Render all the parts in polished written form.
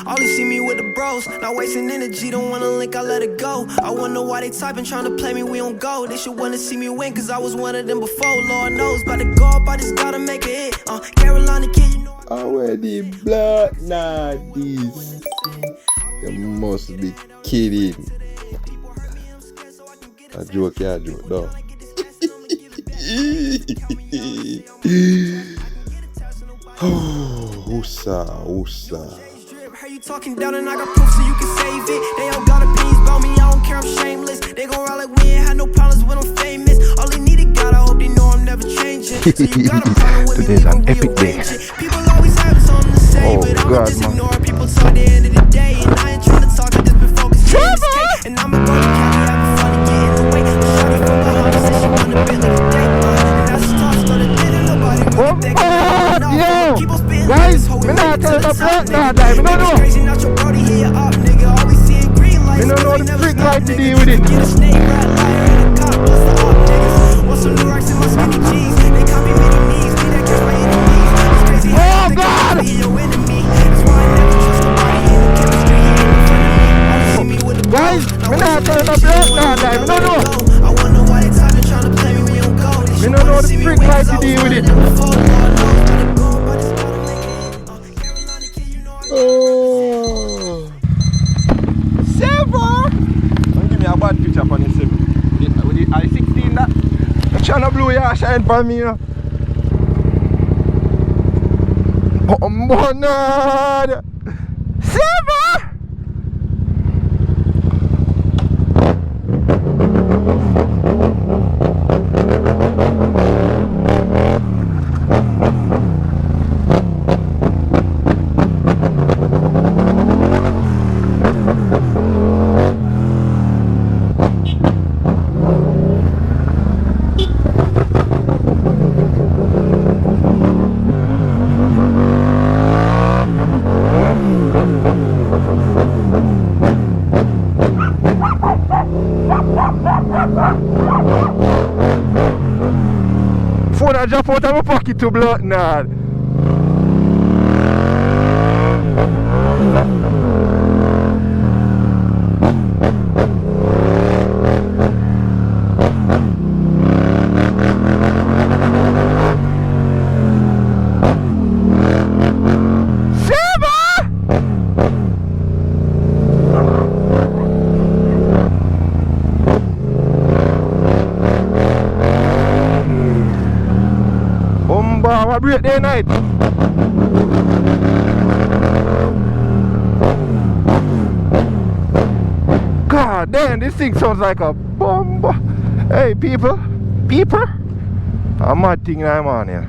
Only see me with the bros, not wasting energy, don't wanna link, I let it go. I wonder why they typing, trying to play me, we don't go. They should wanna see me win, cause I was one of them before. Lord knows, about to go up, I just gotta make it hit. Carolina kid, you know. Already blood, nah, this. You must be kidding. A joke, yeah, a joke, though. Usa. Heard you talking down and I got proof so you can save it. They all got opinions about me, I don't care, I'm shameless. They gon' ride like we ain't had no problems when I'm famous. All they need a God, I hope they know I'm never changing. So you got a problem with Today's me, an epic day. People always have something to say, but I'ma just ignore it. People talk at the end of the day, and I ain't trying to talk, I just been focused on this cake. And I'ma go to Cali, having fun and get in the way. The shawty from behind said she wanna Bentley today. And that's the talk, started dating, nobody really thinking. Guys, me not telling no blood, nah, die, me don't know. Me don't know the freak like to deal with it. Oh God! Guys, me not telling no blood, nah, die, me don't know. Me don't know the freak like to deal with it. Oh. Silver! Don't give me a bad picture for this. With the I-16 that. The channel blue yeah shine for me, you know. Oh, monad! Silver! Phone I drop out of my pocket to blood now. What break day night? God damn, this thing sounds like a bomb. Hey people, I'm mad thing I'm on here.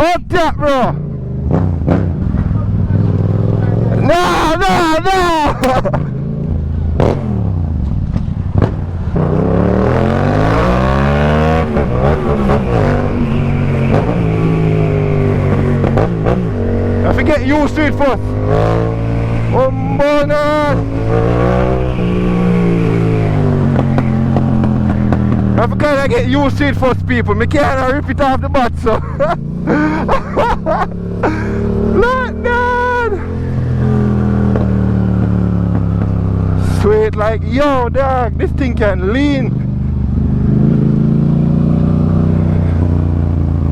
Up that, bro. No! I forget used to it first. Oh, bonus! I forgot I get used to it first, people. Me can't rip it off the bat, so. Look, God! Sweet like, yo, dog, this thing can lean.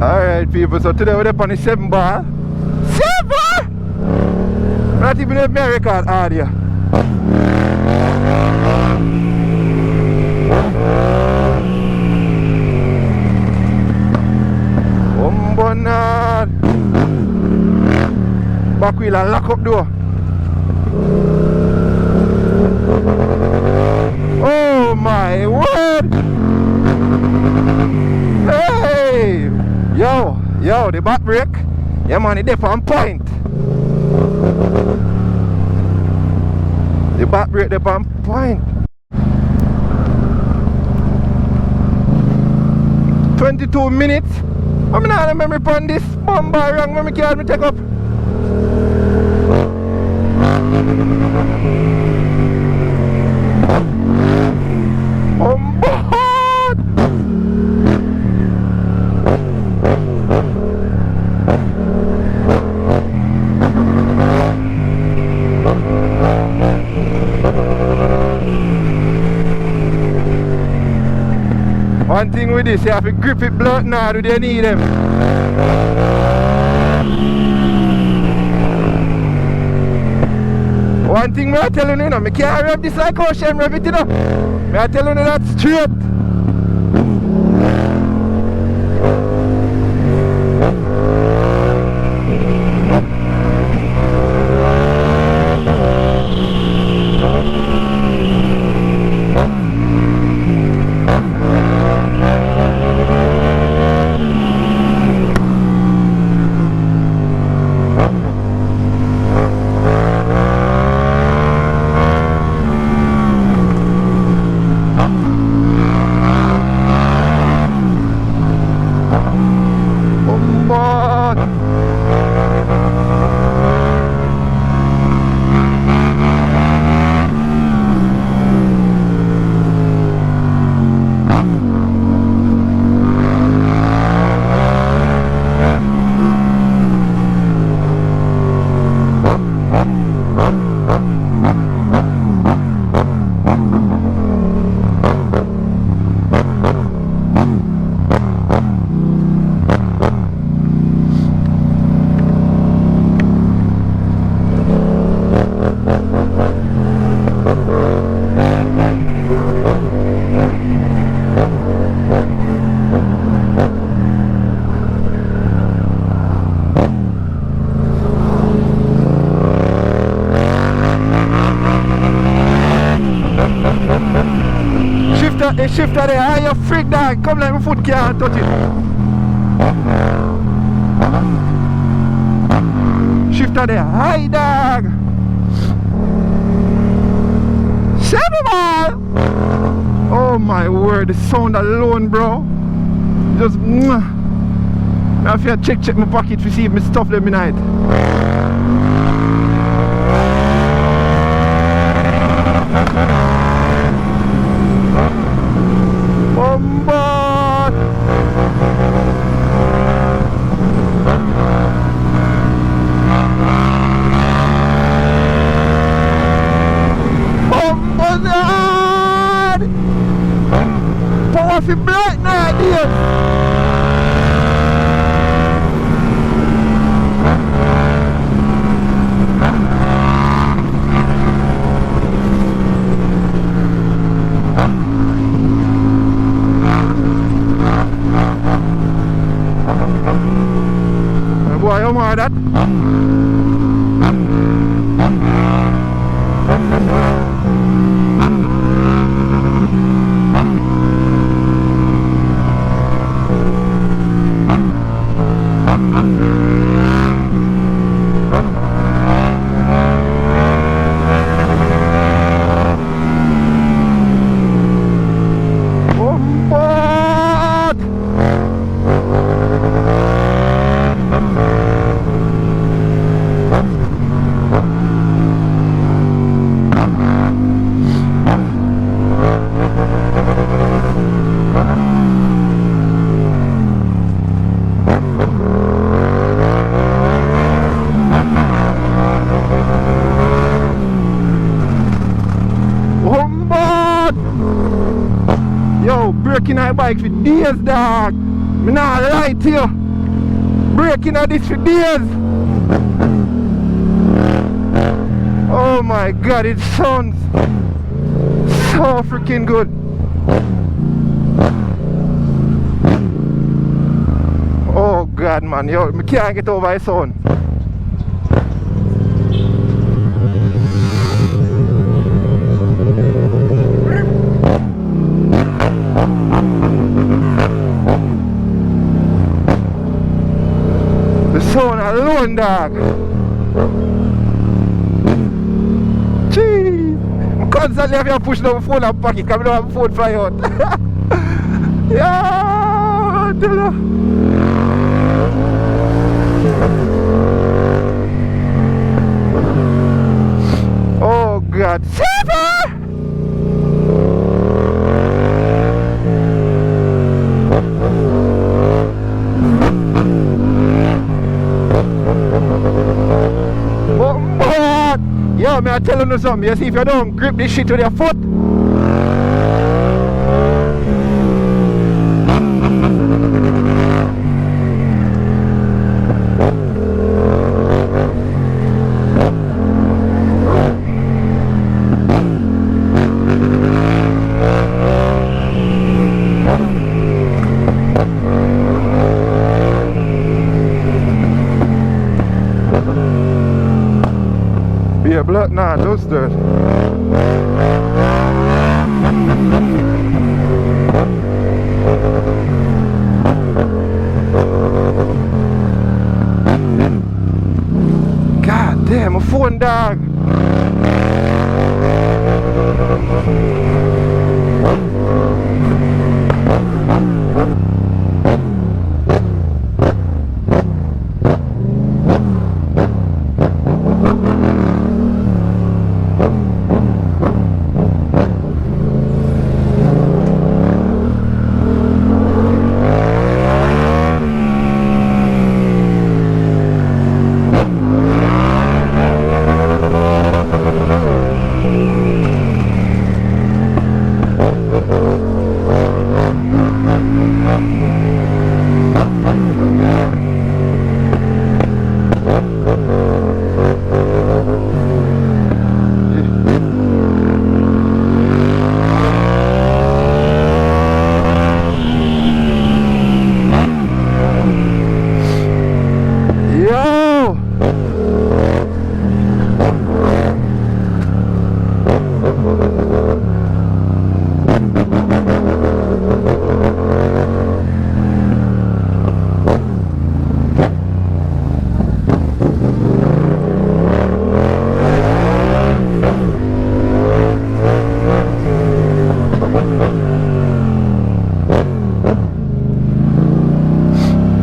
Alright, people, so today we're up on the 7 bar. 7! Not even a record audio. Bonad. Back wheel and lock up door. Oh my word! Hey! Yo, the back brake. Yeah man, it's on point. The back brake on point. 22 minutes. I'm not remember upon this bomb bar wrong when me can't take up. this, you have to grip it blunt now, do they need them? One thing I tell you, I can't rev this like how Shem rev it, you know. I tell you that straight. The shifter there, how you freak dog? Come let my foot can't touch it. Shifter there, hi dog. Seven. Oh my word, the sound alone, bro. Just I have to check my pocket to see if my stuff there midnight. Power for black now, dear. Boy, you want that? Yo, breaking our bike for days, dog. Me not lie to you. Breaking out this for days. Oh my god, it sounds so freaking good. Oh god, man, yo, I can't get over his sound. The sound alone, dog. Gee, I constantly have to push down my phone and pocket because I don't have my phone fly out. Yeah, tell you. Oh God, Saber! Yo, man, I tell you something. You see, if you don't grip this shit with your foot, Yeah, blood, nah, those dirt. God damn, my phone dog.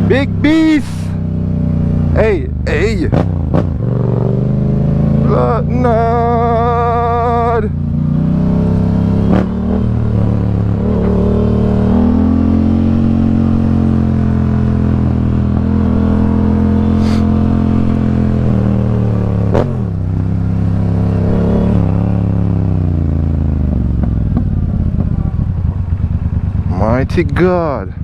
Big beast. Hey, hey. Blood nod. Mighty God.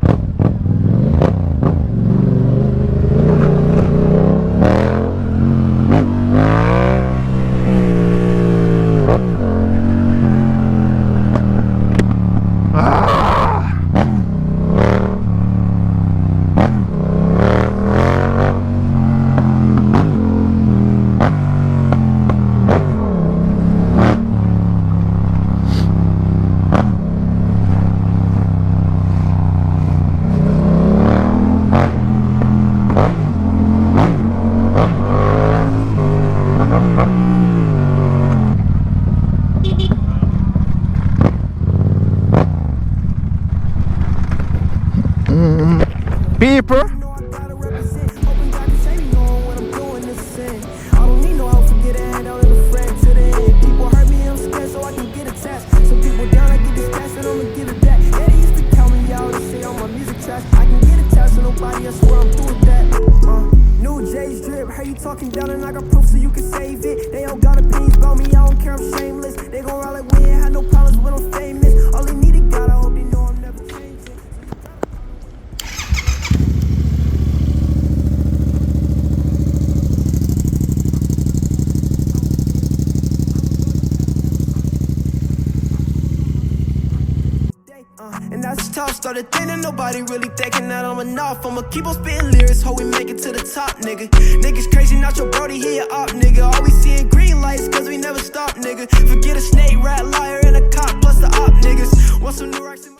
People. Talking down and I got proof so you can save it. They all got opinions about me, I don't care, I'm shameless. They gon' ride like we ain't had no problems when I'm famous. All they need is God, I hope they know I'm never changing. And that's tough, started thinking nobody really thinking that I'm enough. I'ma keep on spitting lyrics, hope we make it to the top, nigga. Niggas crazy, not your brody, he a op, nigga. Always seeing green lights, cause we never stop, nigga. Forget a snake, rat, liar, and a cop, plus the op, niggas. Want some new rocks in my